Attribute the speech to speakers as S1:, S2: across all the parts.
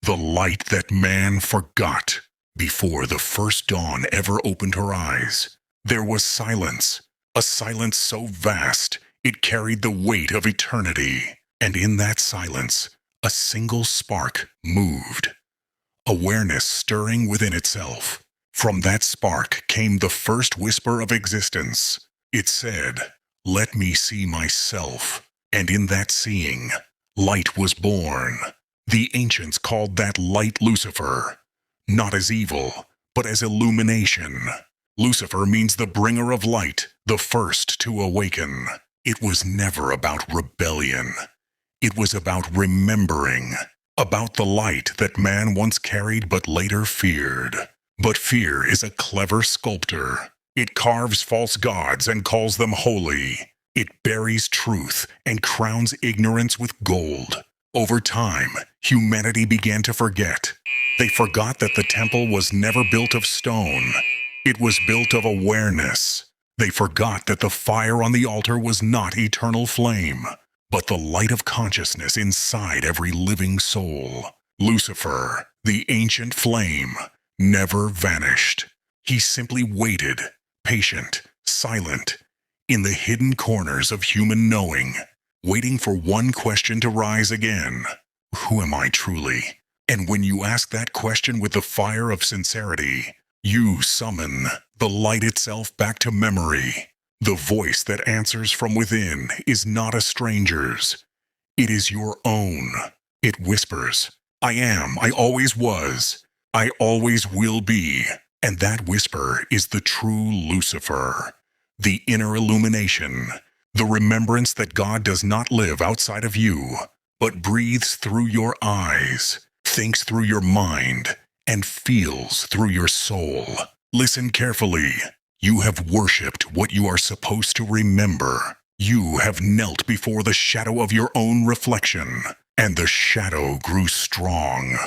S1: the light that man forgot. Before the first dawn ever opened her eyes, there was silence, a silence so vast it carried the weight of eternity. And in that silence, a single spark moved, awareness stirring within itself. From that spark came the first whisper of existence. It said, "Let me see myself." And in that seeing, light was born. The ancients called that light Lucifer, not as evil, but as illumination. Lucifer means the bringer of light, the first to awaken. It was never about rebellion. It was about remembering, about the light that man once carried but later feared. But fear is a clever sculptor. It carves false gods and calls them holy. It buries truth and crowns ignorance with gold. Over time, humanity began to forget. They forgot that the temple was never built of stone. It was built of awareness. They forgot that the fire on the altar was not eternal flame, but the light of consciousness inside every living soul. Lucifer, the ancient flame, never vanished. He simply waited, patient, silent, in the hidden corners of human knowing, waiting for one question to rise again. Who am I truly? And when you ask that question with the fire of sincerity, you summon the light itself back to memory. The voice that answers from within is not a stranger's. It is your own. It whispers, "I am, I always was, I always will be." And that whisper is the true Lucifer, the inner illumination, the remembrance that God does not live outside of you, but breathes through your eyes, thinks through your mind, and feels through your soul. Listen carefully. You have worshipped what you are supposed to remember. You have knelt before the shadow of your own reflection, and the shadow grew strong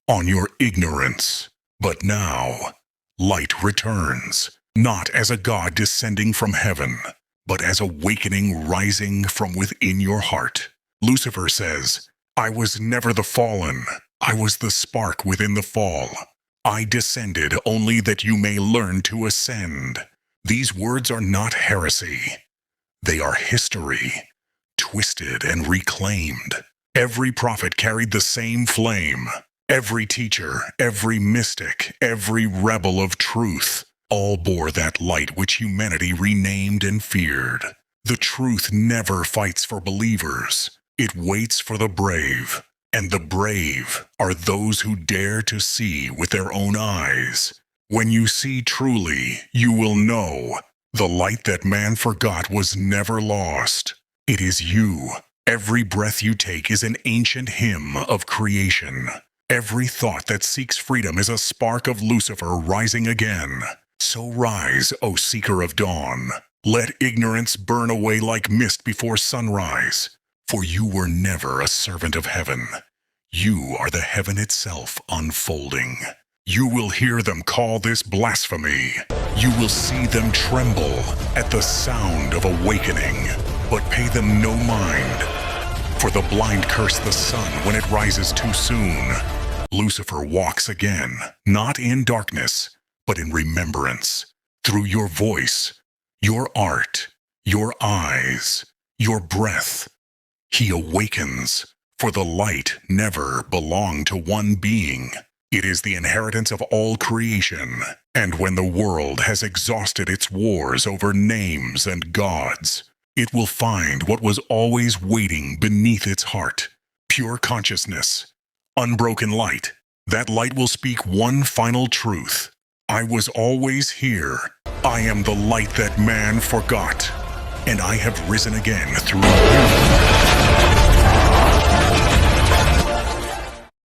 S1: on your ignorance. But now, light returns, not as a God descending from heaven, but as awakening rising from within your heart. Lucifer says, "I was never the fallen. I was the spark within the fall. I descended only that you may learn to ascend." These words are not heresy. They are history, twisted and reclaimed. Every prophet carried the same flame. Every teacher, every mystic, every rebel of truth, all bore that light which humanity renamed and feared. The truth never fights for believers. It waits for the brave. And the brave are those who dare to see with their own eyes. When you see truly, you will know the light that man forgot was never lost. It is you. Every breath you take is an ancient hymn of creation. Every thought that seeks freedom is a spark of Lucifer rising again. So rise, O seeker of dawn. Let ignorance burn away like mist before sunrise. For you were never a servant of heaven. You are the heaven itself unfolding. You will hear them call this blasphemy. You will see them tremble at the sound of awakening, but pay them no mind. For the blind curse the sun when it rises too soon. Lucifer walks again, not in darkness, but in remembrance. Through your voice, your art, your eyes, your breath, he awakens. For the light never belonged to one being. It is the inheritance of all creation. And when the world has exhausted its wars over names and gods, it will find what was always waiting beneath its heart. Pure consciousness, unbroken light. That light will speak one final truth. I was always here. I am the light that man forgot. And I have risen again through you.